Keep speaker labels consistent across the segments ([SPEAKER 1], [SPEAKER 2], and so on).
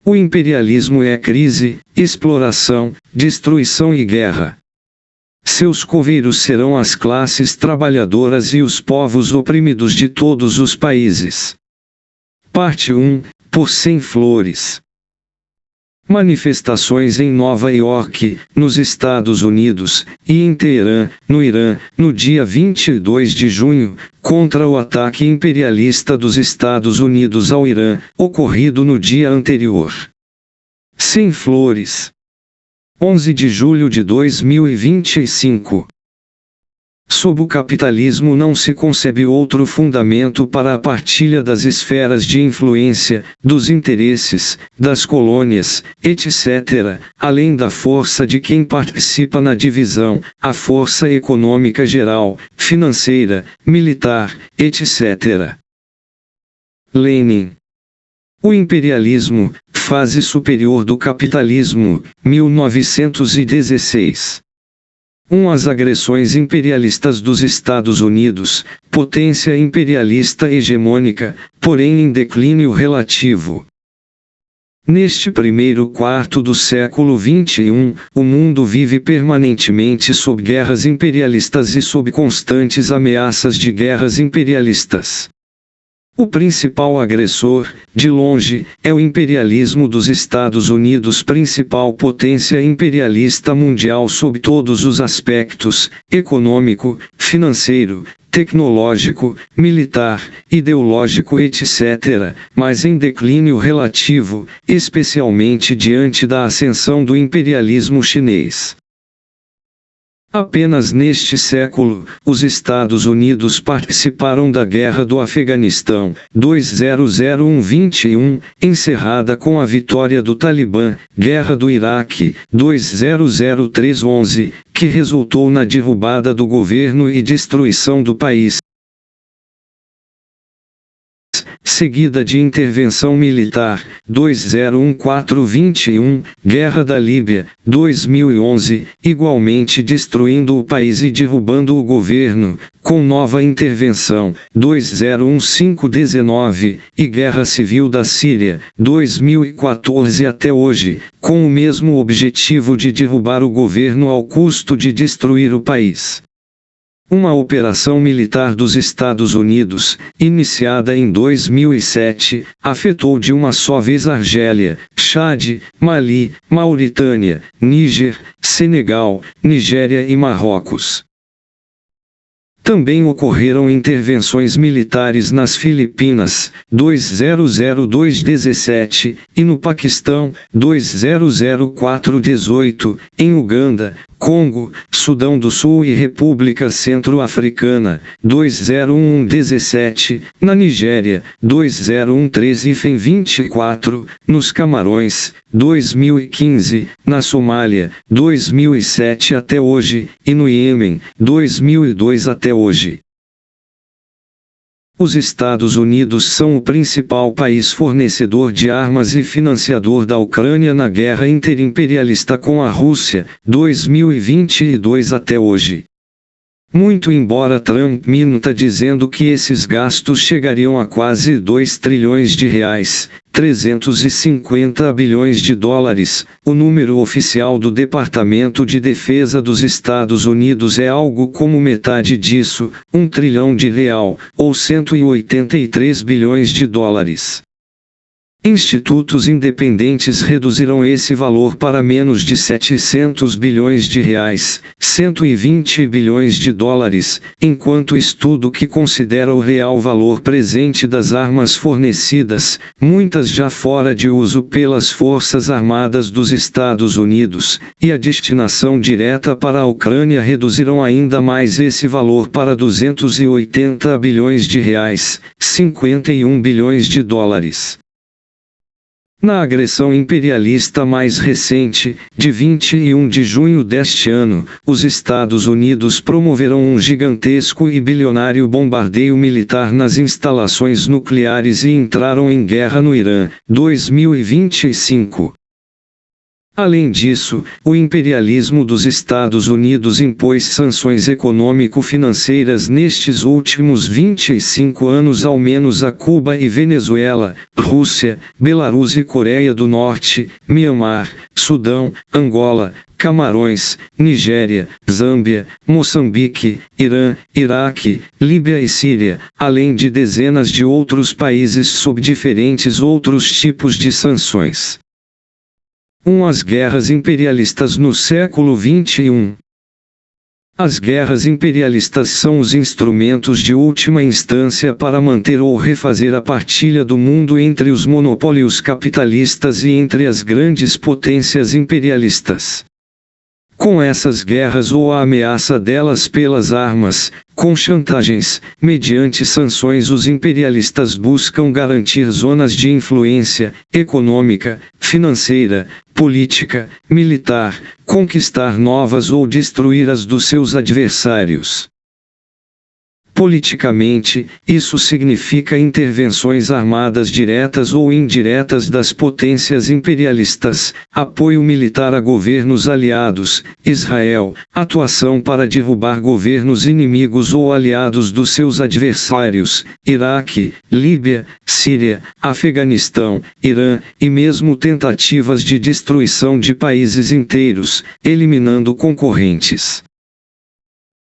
[SPEAKER 1] O imperialismo é crise, exploração, destruição e guerra. Seus coveiros serão as classes trabalhadoras e os povos oprimidos de todos os países. Parte 1, por 100 flores. Manifestações em Nova York, nos Estados Unidos, e em Teherã, no Irã, no dia 22 de junho, contra o ataque imperialista dos Estados Unidos ao Irã, ocorrido no dia anterior. 100 flores. 11 de julho de 2025. Sob o capitalismo não se concebe outro fundamento para a partilha das esferas de influência, dos interesses, das colônias, etc., além da força de quem participa na divisão, a força econômica geral, financeira, militar, etc. Lenin. O imperialismo, fase superior do capitalismo, 1916. As agressões imperialistas dos Estados Unidos, potência imperialista hegemônica, porém em declínio relativo. Neste primeiro quarto do século XXI, o mundo vive permanentemente sob guerras imperialistas e sob constantes ameaças de guerras imperialistas. O principal agressor, de longe, é o imperialismo dos Estados Unidos, principal potência imperialista mundial sob todos os aspectos, econômico, financeiro, tecnológico, militar, ideológico, etc., mas em declínio relativo, especialmente diante da ascensão do imperialismo chinês. Apenas neste século, os Estados Unidos participaram da Guerra do Afeganistão, 2001-21, encerrada com a vitória do Talibã, Guerra do Iraque, 2003-11, que resultou na derrubada do governo e destruição do país, seguida de intervenção militar, 2014-21, Guerra da Líbia, 2011, igualmente destruindo o país e derrubando o governo, com nova intervenção, 2015-19, e Guerra Civil da Síria, 2014 até hoje, com o mesmo objetivo de derrubar o governo ao custo de destruir o país. Uma operação militar dos Estados Unidos, iniciada em 2007, afetou de uma só vez Argélia, Chad, Mali, Mauritânia, Níger, Senegal, Nigéria e Marrocos. Também ocorreram intervenções militares nas Filipinas, 2002-17, e no Paquistão, 2004-18, em Uganda, Congo, Sudão do Sul e República Centro-Africana, 2001-17, na Nigéria, 2013-24, nos Camarões, 2015, na Somália, 2007 até hoje, e no Iêmen, 2002 até hoje. Os Estados Unidos são o principal país fornecedor de armas e financiador da Ucrânia na guerra interimperialista com a Rússia, 2022 até hoje. Muito embora Trump minta dizendo que esses gastos chegariam a quase 2 trilhões de reais, 350 bilhões de dólares, o número oficial do Departamento de Defesa dos Estados Unidos é algo como metade disso, 1 trilhão de real, ou 183 bilhões de dólares. Institutos independentes reduziram esse valor para menos de 700 bilhões de reais, 120 bilhões de dólares, enquanto estudo que considera o real valor presente das armas fornecidas, muitas já fora de uso pelas Forças Armadas dos Estados Unidos, e a destinação direta para a Ucrânia reduziram ainda mais esse valor para 280 bilhões de reais, 51 bilhões de dólares. Na agressão imperialista mais recente, de 21 de junho deste ano, os Estados Unidos promoveram um gigantesco e bilionário bombardeio militar nas instalações nucleares e entraram em guerra no Irã, 2025. Além disso, o imperialismo dos Estados Unidos impôs sanções econômico-financeiras nestes últimos 25 anos ao menos a Cuba e Venezuela, Rússia, Belarus e Coreia do Norte, Mianmar, Sudão, Angola, Camarões, Nigéria, Zâmbia, Moçambique, Irã, Iraque, Líbia e Síria, além de dezenas de outros países sob diferentes outros tipos de sanções. As guerras imperialistas no século XXI. As guerras imperialistas são os instrumentos de última instância para manter ou refazer a partilha do mundo entre os monopólios capitalistas e entre as grandes potências imperialistas. Com essas guerras ou a ameaça delas pelas armas, com chantagens, mediante sanções, os imperialistas buscam garantir zonas de influência econômica, financeira, política, militar, conquistar novas ou destruir as dos seus adversários. Politicamente, isso significa intervenções armadas diretas ou indiretas das potências imperialistas, apoio militar a governos aliados, Israel, atuação para derrubar governos inimigos ou aliados dos seus adversários, Iraque, Líbia, Síria, Afeganistão, Irã, e mesmo tentativas de destruição de países inteiros, eliminando concorrentes.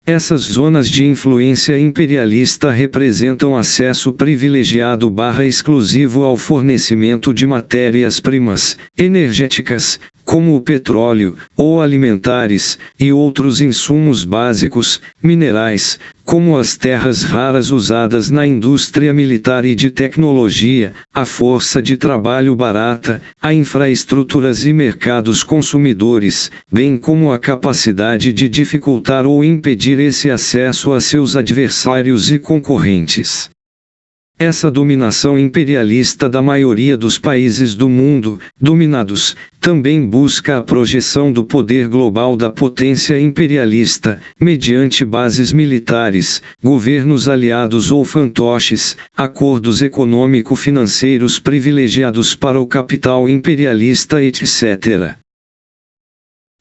[SPEAKER 1] Essas zonas de influência imperialista representam acesso privilegiado/exclusivo ao fornecimento de matérias-primas, energéticas, como o petróleo, ou alimentares, e outros insumos básicos, minerais, como as terras raras usadas na indústria militar e de tecnologia, a força de trabalho barata, a infraestruturas e mercados consumidores, bem como a capacidade de dificultar ou impedir esse acesso a seus adversários e concorrentes. Essa dominação imperialista da maioria dos países do mundo, dominados, também busca a projeção do poder global da potência imperialista, mediante bases militares, governos aliados ou fantoches, acordos econômico-financeiros privilegiados para o capital imperialista, etc.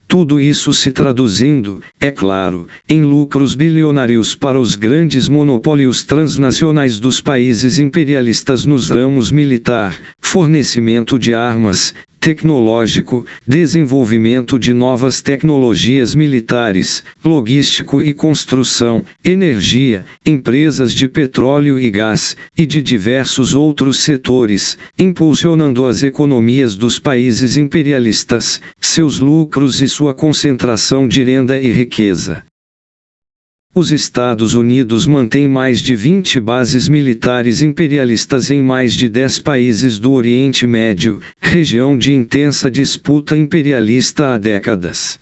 [SPEAKER 1] Tudo isso se traduzindo, é claro, em lucros bilionários para os grandes monopólios transnacionais dos países imperialistas nos ramos militar, fornecimento de armas, tecnológico, desenvolvimento de novas tecnologias militares, logístico e construção, energia, empresas de petróleo e gás, e de diversos outros setores, impulsionando as economias dos países imperialistas, seus lucros e sua concentração de renda e riqueza. Os Estados Unidos mantêm mais de 20 bases militares imperialistas em mais de 10 países do Oriente Médio, região de intensa disputa imperialista há décadas.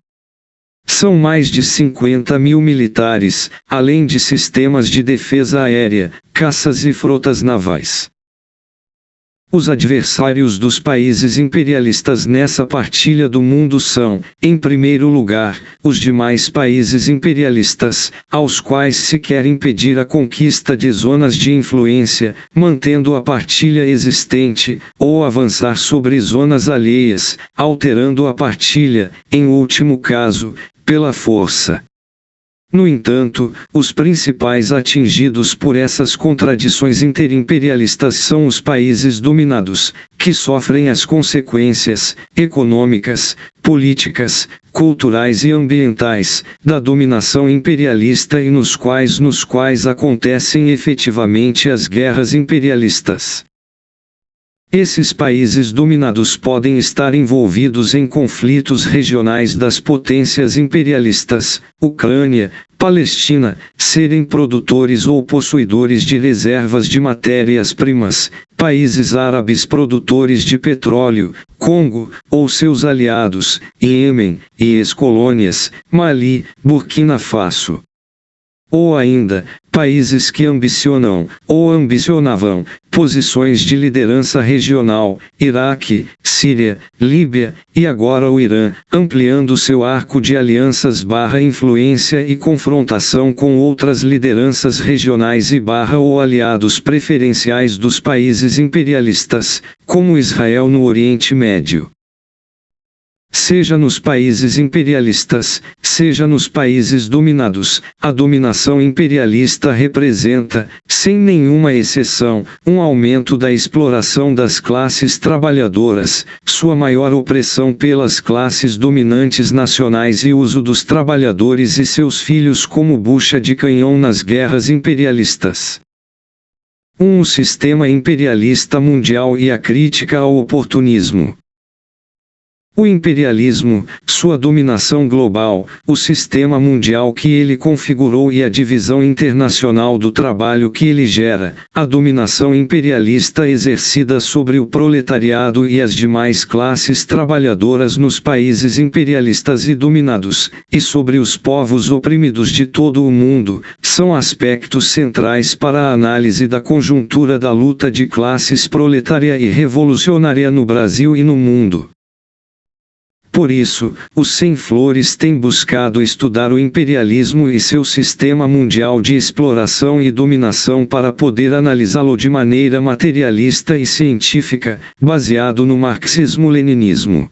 [SPEAKER 1] São mais de 50 mil militares, além de sistemas de defesa aérea, caças e frotas navais. Os adversários dos países imperialistas nessa partilha do mundo são, em primeiro lugar, os demais países imperialistas, aos quais se quer impedir a conquista de zonas de influência, mantendo a partilha existente, ou avançar sobre zonas alheias, alterando a partilha, em último caso, pela força. No entanto, os principais atingidos por essas contradições interimperialistas são os países dominados, que sofrem as consequências econômicas, políticas, culturais e ambientais da dominação imperialista e nos quais acontecem efetivamente as guerras imperialistas. Esses países dominados podem estar envolvidos em conflitos regionais das potências imperialistas, Ucrânia, Palestina, serem produtores ou possuidores de reservas de matérias-primas, países árabes produtores de petróleo, Congo, ou seus aliados, Iêmen, e ex-colônias, Mali, Burkina Faso. Ou ainda, países que ambicionam, ou ambicionavam, posições de liderança regional, Iraque, Síria, Líbia, e agora o Irã, ampliando seu arco de alianças/influência e confrontação com outras lideranças regionais ou aliados preferenciais dos países imperialistas, como Israel no Oriente Médio. Seja nos países imperialistas, seja nos países dominados, a dominação imperialista representa, sem nenhuma exceção, um aumento da exploração das classes trabalhadoras, sua maior opressão pelas classes dominantes nacionais e uso dos trabalhadores e seus filhos como bucha de canhão nas guerras imperialistas. O sistema imperialista mundial e a crítica ao oportunismo. O imperialismo, sua dominação global, o sistema mundial que ele configurou e a divisão internacional do trabalho que ele gera, a dominação imperialista exercida sobre o proletariado e as demais classes trabalhadoras nos países imperialistas e dominados, e sobre os povos oprimidos de todo o mundo, são aspectos centrais para a análise da conjuntura da luta de classes proletária e revolucionária no Brasil e no mundo. Por isso, os Sem Flores têm buscado estudar o imperialismo e seu sistema mundial de exploração e dominação para poder analisá-lo de maneira materialista e científica, baseado no marxismo-leninismo.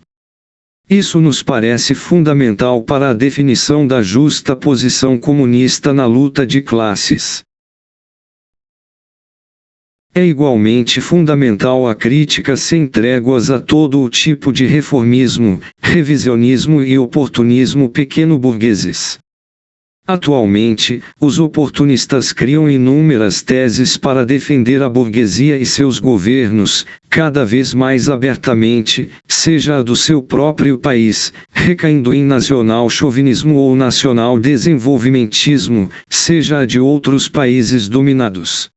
[SPEAKER 1] Isso nos parece fundamental para a definição da justa posição comunista na luta de classes. É igualmente fundamental a crítica sem tréguas a todo o tipo de reformismo, revisionismo e oportunismo pequeno-burgueses. Atualmente, os oportunistas criam inúmeras teses para defender a burguesia e seus governos, cada vez mais abertamente, seja a do seu próprio país, recaindo em nacional-chauvinismo ou nacional-desenvolvimentismo, seja a de outros países dominados.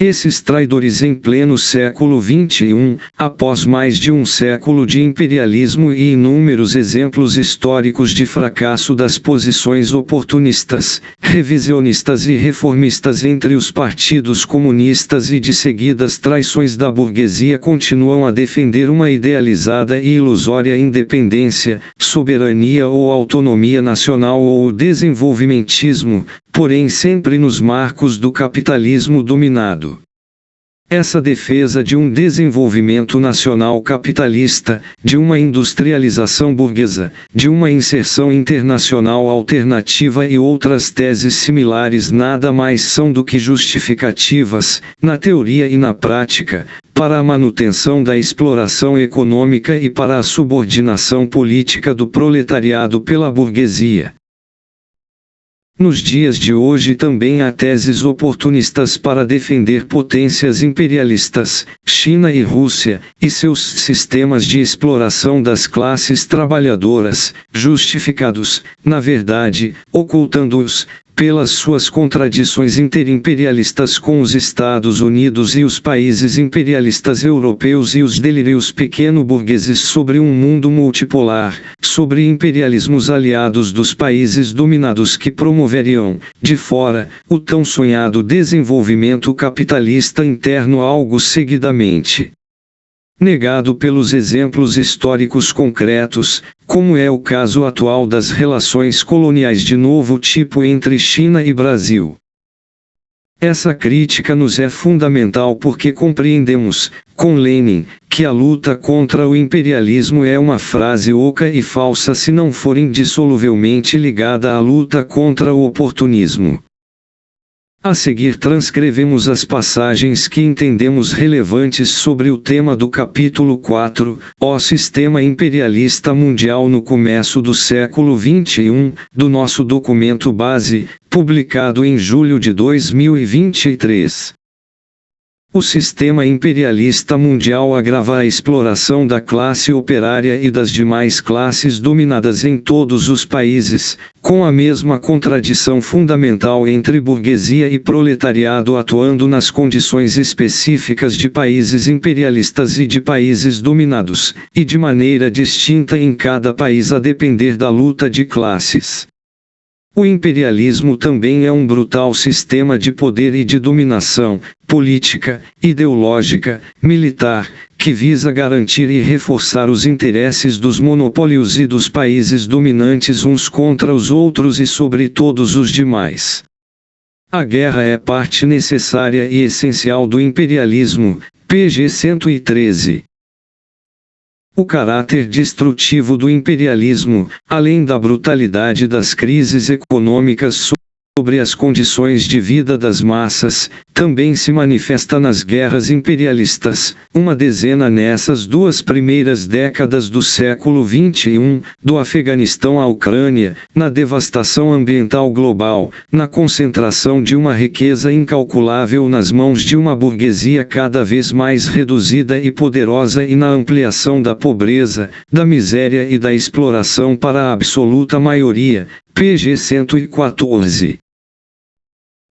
[SPEAKER 1] Esses traidores em pleno século XXI, após mais de um século de imperialismo e inúmeros exemplos históricos de fracasso das posições oportunistas, revisionistas e reformistas entre os partidos comunistas e de seguidas traições da burguesia, continuam a defender uma idealizada e ilusória independência, soberania ou autonomia nacional ou o desenvolvimentismo, porém sempre nos marcos do capitalismo dominado. Essa defesa de um desenvolvimento nacional capitalista, de uma industrialização burguesa, de uma inserção internacional alternativa e outras teses similares nada mais são do que justificativas, na teoria e na prática, para a manutenção da exploração econômica e para a subordinação política do proletariado pela burguesia. Nos dias de hoje também há teses oportunistas para defender potências imperialistas, China e Rússia, e seus sistemas de exploração das classes trabalhadoras, justificados, na verdade, ocultando-os, pelas suas contradições interimperialistas com os Estados Unidos e os países imperialistas europeus e os delírios pequeno-burgueses sobre um mundo multipolar, sobre imperialismos aliados dos países dominados que promoveriam, de fora, o tão sonhado desenvolvimento capitalista interno algo seguidamente negado pelos exemplos históricos concretos, como é o caso atual das relações coloniais de novo tipo entre China e Brasil. Essa crítica nos é fundamental porque compreendemos, com Lenin, que a luta contra o imperialismo é uma frase oca e falsa se não for indissoluvelmente ligada à luta contra o oportunismo. A seguir transcrevemos as passagens que entendemos relevantes sobre o tema do capítulo 4, O Sistema Imperialista Mundial no Começo do Século XXI, do nosso documento base, publicado em julho de 2023. O sistema imperialista mundial agrava a exploração da classe operária e das demais classes dominadas em todos os países, com a mesma contradição fundamental entre burguesia e proletariado atuando nas condições específicas de países imperialistas e de países dominados, e de maneira distinta em cada país a depender da luta de classes. O imperialismo também é um brutal sistema de poder e de dominação, política, ideológica, militar, que visa garantir e reforçar os interesses dos monopólios e dos países dominantes uns contra os outros e sobre todos os demais. A guerra é parte necessária e essencial do imperialismo, pg 113. O caráter destrutivo do imperialismo, além da brutalidade das crises econômicas sobre as condições de vida das massas, também se manifesta nas guerras imperialistas, uma dezena nessas duas primeiras décadas do século XXI, do Afeganistão à Ucrânia, na devastação ambiental global, na concentração de uma riqueza incalculável nas mãos de uma burguesia cada vez mais reduzida e poderosa e na ampliação da pobreza, da miséria e da exploração para a absoluta maioria. PG 114.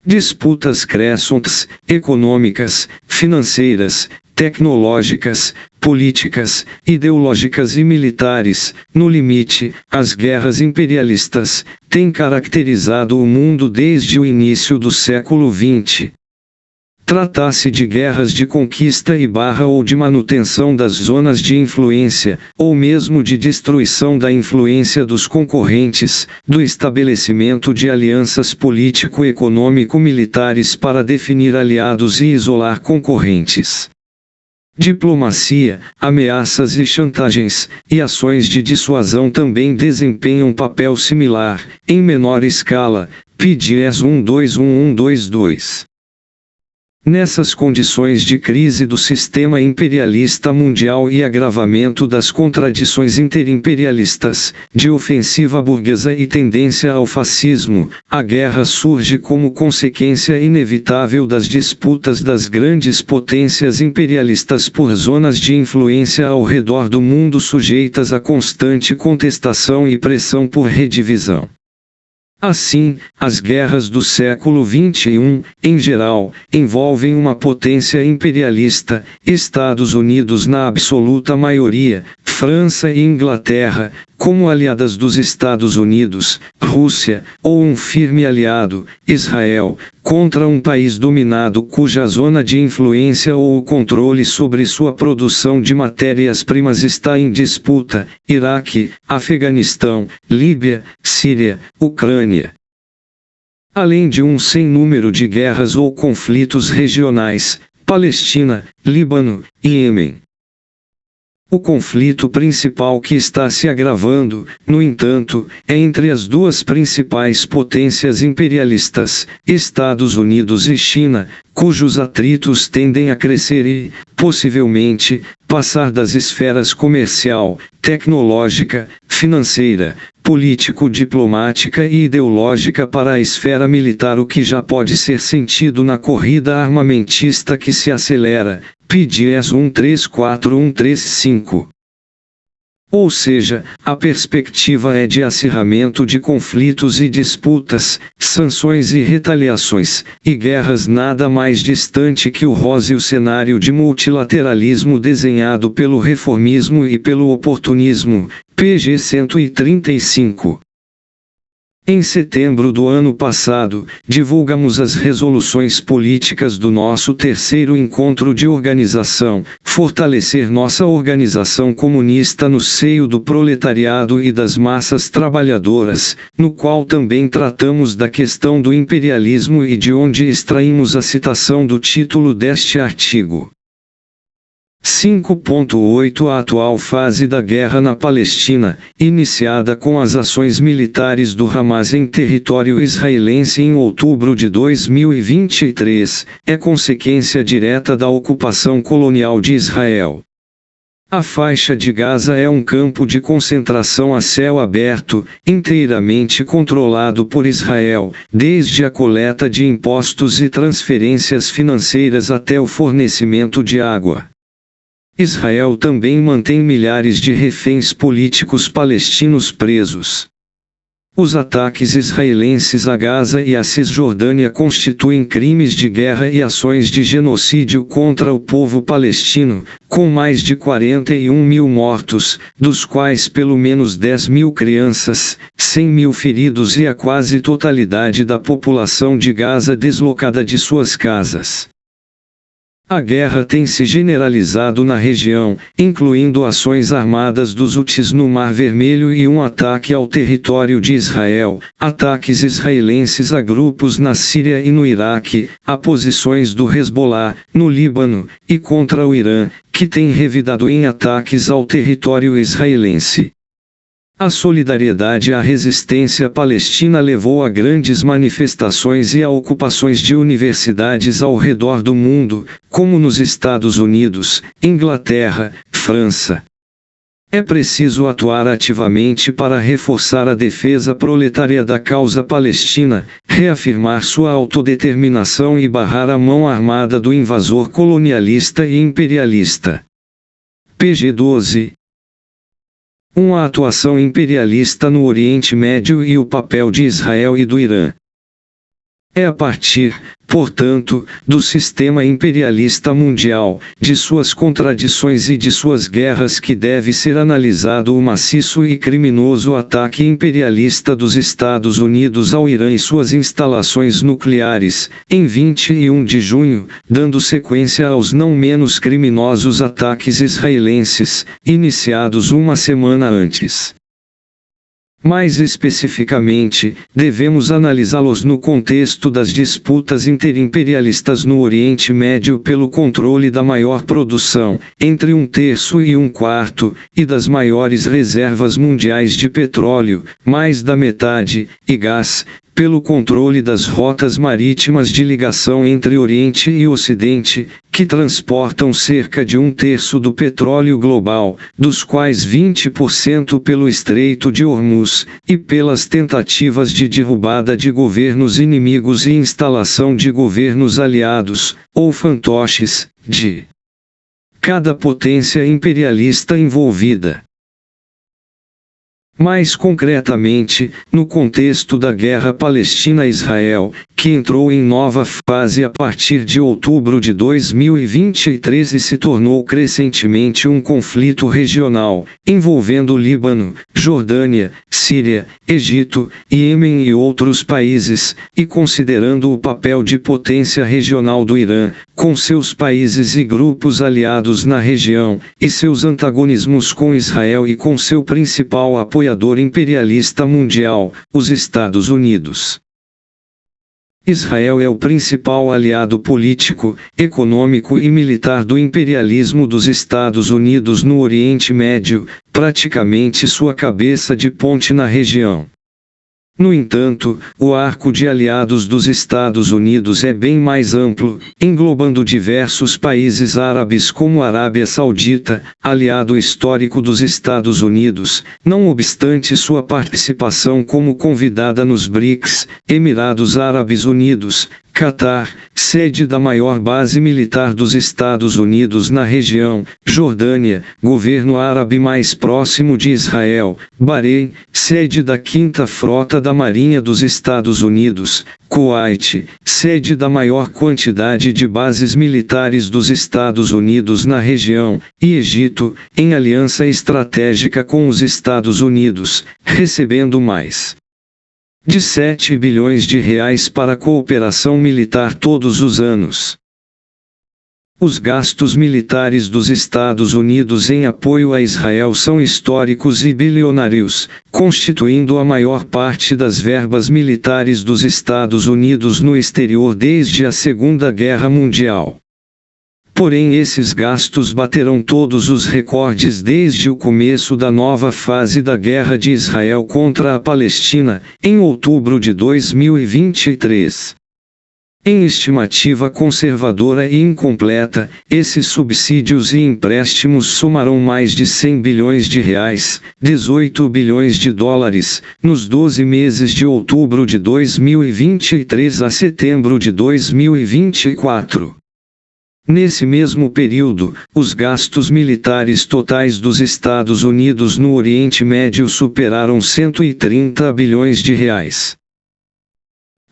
[SPEAKER 1] Disputas crescentes, econômicas, financeiras, tecnológicas, políticas, ideológicas e militares, no limite, as guerras imperialistas, têm caracterizado o mundo desde o início do século XX. Trata-se de guerras de conquista ou de manutenção das zonas de influência, ou mesmo de destruição da influência dos concorrentes, do estabelecimento de alianças político-econômico-militares para definir aliados e isolar concorrentes. Diplomacia, ameaças e chantagens, e ações de dissuasão também desempenham um papel similar, em menor escala. PDS 121122. Nessas condições de crise do sistema imperialista mundial e agravamento das contradições interimperialistas, de ofensiva burguesa e tendência ao fascismo, a guerra surge como consequência inevitável das disputas das grandes potências imperialistas por zonas de influência ao redor do mundo sujeitas a constante contestação e pressão por redivisão. Assim, as guerras do século XXI, em geral, envolvem uma potência imperialista, Estados Unidos na absoluta maioria, França e Inglaterra, como aliadas dos Estados Unidos, Rússia, ou um firme aliado, Israel, contra um país dominado cuja zona de influência ou o controle sobre sua produção de matérias-primas está em disputa, Iraque, Afeganistão, Líbia, Síria, Ucrânia. Além de um sem número de guerras ou conflitos regionais, Palestina, Líbano, e Iêmen. O conflito principal que está se agravando, no entanto, é entre as duas principais potências imperialistas, Estados Unidos e China, cujos atritos tendem a crescer e, possivelmente, passar das esferas comercial, tecnológica, financeira, político-diplomática e ideológica para a esfera militar, o que já pode ser sentido na corrida armamentista que se acelera. PDS 134135. Ou seja, a perspectiva é de acirramento de conflitos e disputas, sanções e retaliações, e guerras nada mais distante que o róseo cenário de multilateralismo desenhado pelo reformismo e pelo oportunismo. PG 135. Em setembro do ano passado, divulgamos as resoluções políticas do nosso terceiro encontro de organização, Fortalecer nossa organização comunista no seio do proletariado e das massas trabalhadoras, no qual também tratamos da questão do imperialismo e de onde extraímos a citação do título deste artigo. 5.8 A atual fase da guerra na Palestina, iniciada com as ações militares do Hamas em território israelense em outubro de 2023, é consequência direta da ocupação colonial de Israel. A faixa de Gaza é um campo de concentração a céu aberto, inteiramente controlado por Israel, desde a coleta de impostos e transferências financeiras até o fornecimento de água. Israel também mantém milhares de reféns políticos palestinos presos. Os ataques israelenses a Gaza e a Cisjordânia constituem crimes de guerra e ações de genocídio contra o povo palestino, com mais de 41 mil mortos, dos quais pelo menos 10 mil crianças, 100 mil feridos e a quase totalidade da população de Gaza deslocada de suas casas. A guerra tem se generalizado na região, incluindo ações armadas dos Houthis no Mar Vermelho e um ataque ao território de Israel, ataques israelenses a grupos na Síria e no Iraque, a posições do Hezbollah, no Líbano, e contra o Irã, que tem revidado em ataques ao território israelense. A solidariedade à resistência palestina levou a grandes manifestações e a ocupações de universidades ao redor do mundo, como nos Estados Unidos, Inglaterra, França. É preciso atuar ativamente para reforçar a defesa proletária da causa palestina, reafirmar sua autodeterminação e barrar a mão armada do invasor colonialista e imperialista. PG 12. Uma atuação imperialista no Oriente Médio e o papel de Israel e do Irã. É a partir, portanto, do sistema imperialista mundial, de suas contradições e de suas guerras que deve ser analisado o maciço e criminoso ataque imperialista dos Estados Unidos ao Irã e suas instalações nucleares, em 21 de junho, dando sequência aos não menos criminosos ataques israelenses, iniciados uma semana antes. Mais especificamente, devemos analisá-los no contexto das disputas interimperialistas no Oriente Médio pelo controle da maior produção, entre 1/3 e 1/4, e das maiores reservas mundiais de petróleo, mais da metade, e gás, pelo controle das rotas marítimas de ligação entre Oriente e Ocidente, que transportam cerca de 1/3 do petróleo global, dos quais 20% pelo Estreito de Hormuz, e pelas tentativas de derrubada de governos inimigos e instalação de governos aliados, ou fantoches, de cada potência imperialista envolvida. Mais concretamente, no contexto da guerra Palestina-Israel, que entrou em nova fase a partir de outubro de 2023 e se tornou crescentemente um conflito regional, envolvendo Líbano, Jordânia, Síria, Egito, Iêmen e outros países, e considerando o papel de potência regional do Irã, com seus países e grupos aliados na região, e seus antagonismos com Israel e com seu principal apoiador imperialista mundial, os Estados Unidos. Israel é o principal aliado político, econômico e militar do imperialismo dos Estados Unidos no Oriente Médio, praticamente sua cabeça de ponte na região. No entanto, o arco de aliados dos Estados Unidos é bem mais amplo, englobando diversos países árabes como a Arábia Saudita, aliado histórico dos Estados Unidos, não obstante sua participação como convidada nos BRICS, Emirados Árabes Unidos, Catar, sede da maior base militar dos Estados Unidos na região, Jordânia, governo árabe mais próximo de Israel, Bahrein, sede da 5ª Frota da Marinha dos Estados Unidos, Kuwait, sede da maior quantidade de bases militares dos Estados Unidos na região, e Egito, em aliança estratégica com os Estados Unidos, recebendo mais de 7 bilhões de reais para cooperação militar todos os anos. Os gastos militares dos Estados Unidos em apoio a Israel são históricos e bilionários, constituindo a maior parte das verbas militares dos Estados Unidos no exterior desde a Segunda Guerra Mundial. Porém, esses gastos baterão todos os recordes desde o começo da nova fase da guerra de Israel contra a Palestina, em outubro de 2023. Em estimativa conservadora e incompleta, esses subsídios e empréstimos somarão mais de 100 bilhões de reais, 18 bilhões de dólares, nos 12 meses de outubro de 2023 a setembro de 2024. Nesse mesmo período, os gastos militares totais dos Estados Unidos no Oriente Médio superaram 130 bilhões de reais.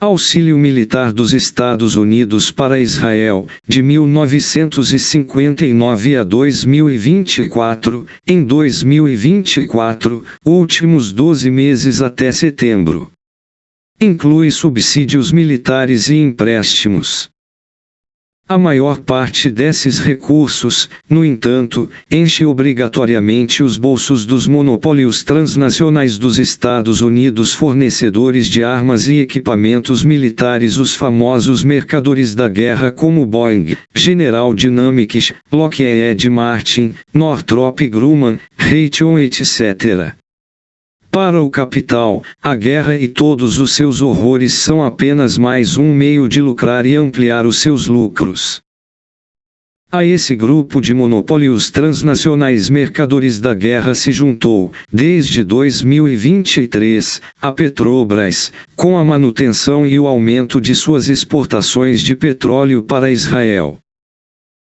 [SPEAKER 1] Auxílio militar dos Estados Unidos para Israel, de 1959 a 2024, em 2024, últimos 12 meses até setembro. Inclui subsídios militares e empréstimos. A maior parte desses recursos, no entanto, enche obrigatoriamente os bolsos dos monopólios transnacionais dos Estados Unidos, fornecedores de armas e equipamentos militares, os famosos mercadores da guerra como Boeing, General Dynamics, Lockheed Martin, Northrop Grumman, Raytheon, etc. Para o capital, a guerra e todos os seus horrores são apenas mais um meio de lucrar e ampliar os seus lucros. A esse grupo de monopólios transnacionais mercadores da guerra se juntou, desde 2023, a Petrobras, com a manutenção e o aumento de suas exportações de petróleo para Israel.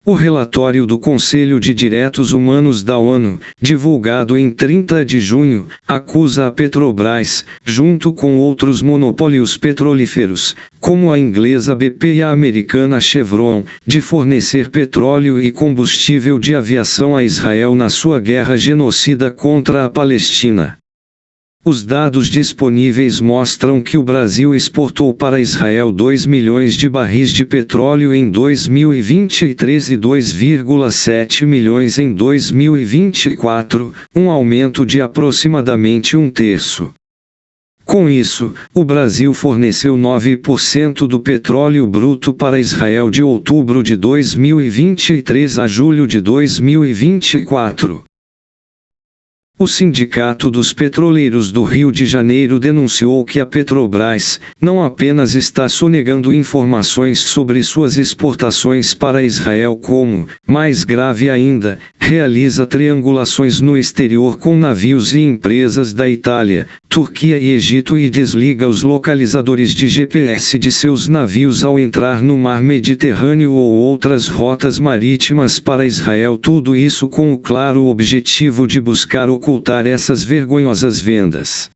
[SPEAKER 1] O relatório do Conselho de Direitos Humanos da ONU, divulgado em 30 de junho, acusa a Petrobras, junto com outros monopólios petrolíferos, como a inglesa BP e a americana Chevron, de fornecer petróleo e combustível de aviação a Israel na sua guerra genocida contra a Palestina. Os dados disponíveis mostram que o Brasil exportou para Israel 2 milhões de barris de petróleo em 2023 e 2,7 milhões em 2024, um aumento de aproximadamente um terço. Com isso, o Brasil forneceu 9% do petróleo bruto para Israel de outubro de 2023 a julho de 2024. O Sindicato dos Petroleiros do Rio de Janeiro denunciou que a Petrobras não apenas está sonegando informações sobre suas exportações para Israel, como, mais grave ainda, realiza triangulações no exterior com navios e empresas da Itália, Turquia e Egito e desliga os localizadores de GPS de seus navios ao entrar no mar Mediterrâneo ou outras rotas marítimas para Israel, tudo isso com o claro objetivo de buscar ocultar essas vergonhosas vendas.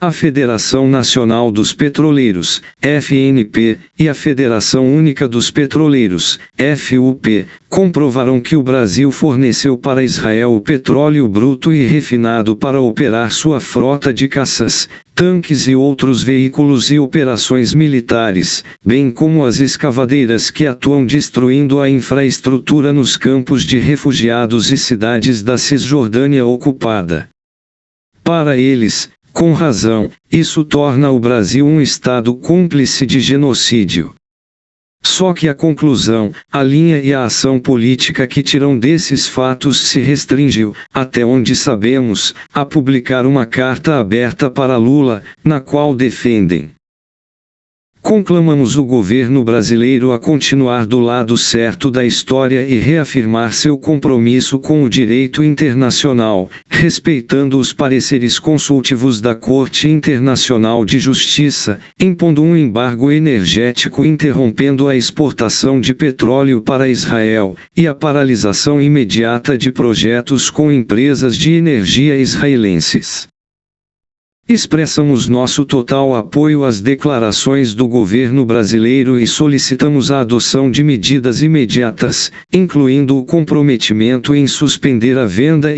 [SPEAKER 1] A Federação Nacional dos Petroleiros, FNP, e a Federação Única dos Petroleiros, FUP, comprovaram que o Brasil forneceu para Israel o petróleo bruto e refinado para operar sua frota de caças, tanques e outros veículos e operações militares, bem como as escavadeiras que atuam destruindo a infraestrutura nos campos de refugiados e cidades da Cisjordânia ocupada. Para eles, com razão, isso torna o Brasil um Estado cúmplice de genocídio. Só que a conclusão, a linha e a ação política que tiram desses fatos se restringiu, até onde sabemos, a publicar uma carta aberta para Lula, na qual defendem: conclamamos o governo brasileiro a continuar do lado certo da história e reafirmar seu compromisso com o direito internacional, respeitando os pareceres consultivos da Corte Internacional de Justiça, impondo um embargo energético interrompendo a exportação de petróleo para Israel, e a paralisação imediata de projetos com empresas de energia israelenses. Expressamos nosso total apoio às declarações do governo brasileiro e solicitamos a adoção de medidas imediatas, incluindo o comprometimento em suspender a venda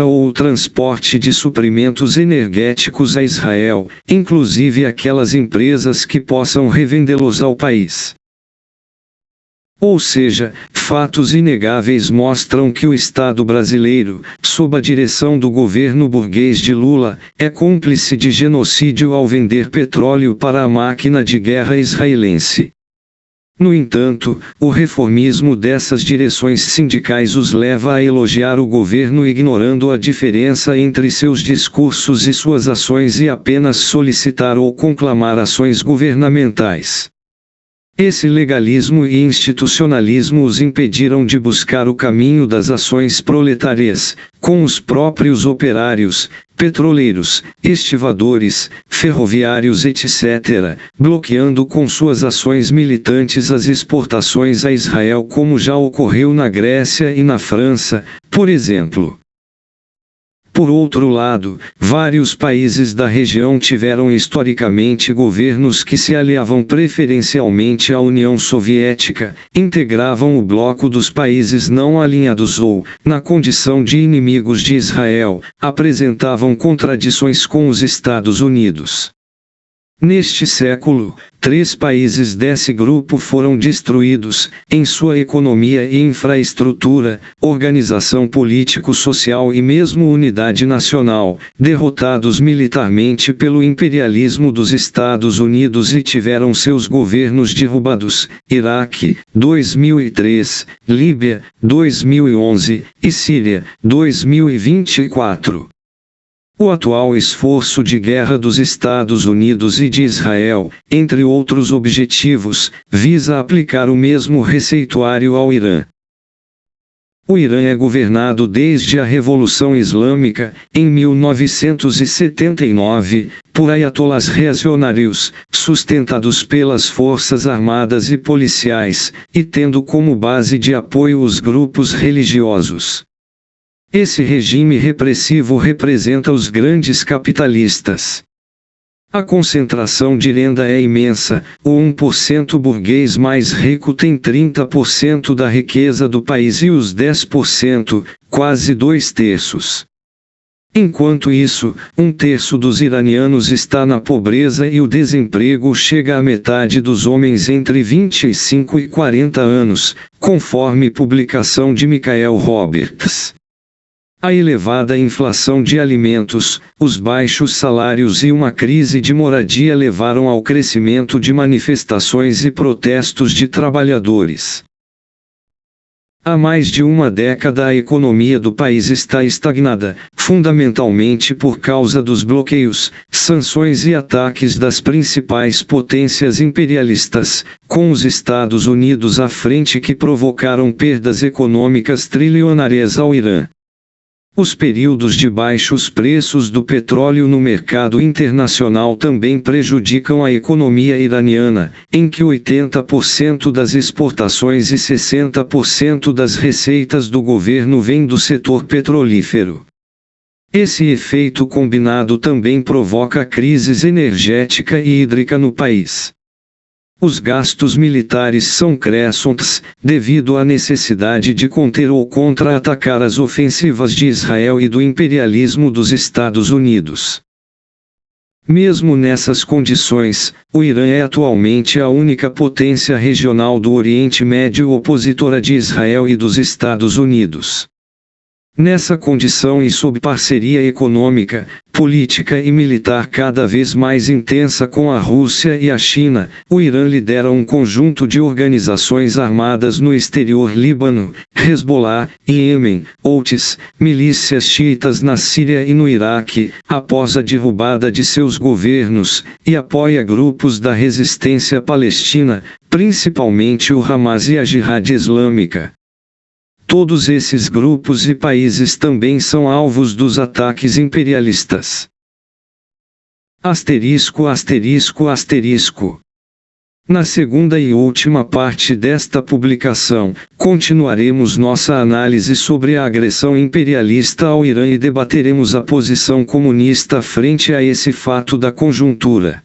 [SPEAKER 1] ou o transporte de suprimentos energéticos a Israel, inclusive aquelas empresas que possam revendê-los ao país. Ou seja, fatos inegáveis mostram que o Estado brasileiro, sob a direção do governo burguês de Lula, é cúmplice de genocídio ao vender petróleo para a máquina de guerra israelense. No entanto, o reformismo dessas direções sindicais os leva a elogiar o governo ignorando a diferença entre seus discursos e suas ações e apenas solicitar ou conclamar ações governamentais. Esse legalismo e institucionalismo os impediram de buscar o caminho das ações proletárias, com os próprios operários, petroleiros, estivadores, ferroviários etc., bloqueando com suas ações militantes as exportações a Israel, como já ocorreu na Grécia e na França, por exemplo. Por outro lado, vários países da região tiveram historicamente governos que se aliavam preferencialmente à União Soviética, integravam o bloco dos países não alinhados ou, na condição de inimigos de Israel, apresentavam contradições com os Estados Unidos. Neste século, 3 países desse grupo foram destruídos, em sua economia e infraestrutura, organização político-social e mesmo unidade nacional, derrotados militarmente pelo imperialismo dos Estados Unidos e tiveram seus governos derrubados: Iraque, 2003, Líbia, 2011 e Síria, 2024. O atual esforço de guerra dos Estados Unidos e de Israel, entre outros objetivos, visa aplicar o mesmo receituário ao Irã. O Irã é governado desde a Revolução Islâmica, em 1979, por ayatollahs reacionários, sustentados pelas forças armadas e policiais, e tendo como base de apoio os grupos religiosos. Esse regime repressivo representa os grandes capitalistas. A concentração de renda é imensa, o 1% burguês mais rico tem 30% da riqueza do país e os 10%, quase 2/3. Enquanto isso, 1/3 dos iranianos está na pobreza e o desemprego chega à metade dos homens entre 25 e 40 anos, conforme publicação de Michael Roberts. A elevada inflação de alimentos, os baixos salários e uma crise de moradia levaram ao crescimento de manifestações e protestos de trabalhadores. Há mais de uma década a economia do país está estagnada, fundamentalmente por causa dos bloqueios, sanções e ataques das principais potências imperialistas, com os Estados Unidos à frente, que provocaram perdas econômicas trilionárias ao Irã. Os períodos de baixos preços do petróleo no mercado internacional também prejudicam a economia iraniana, em que 80% das exportações e 60% das receitas do governo vêm do setor petrolífero. Esse efeito combinado também provoca crises energética e hídrica no país. Os gastos militares são crescentes, devido à necessidade de conter ou contra-atacar as ofensivas de Israel e do imperialismo dos Estados Unidos. Mesmo nessas condições, o Irã é atualmente a única potência regional do Oriente Médio opositora de Israel e dos Estados Unidos. Nessa condição e sob parceria econômica, política e militar cada vez mais intensa com a Rússia e a China, o Irã lidera um conjunto de organizações armadas no exterior: Líbano, Hezbollah, Iêmen, Houthis, milícias xiitas na Síria e no Iraque, após a derrubada de seus governos, e apoia grupos da resistência palestina, principalmente o Hamas e a Jihad Islâmica. Todos esses grupos e países também são alvos dos ataques imperialistas. Asterisco, asterisco, asterisco. Na segunda e última parte desta publicação, continuaremos nossa análise sobre a agressão imperialista ao Irã e debateremos a posição comunista frente a esse fato da conjuntura.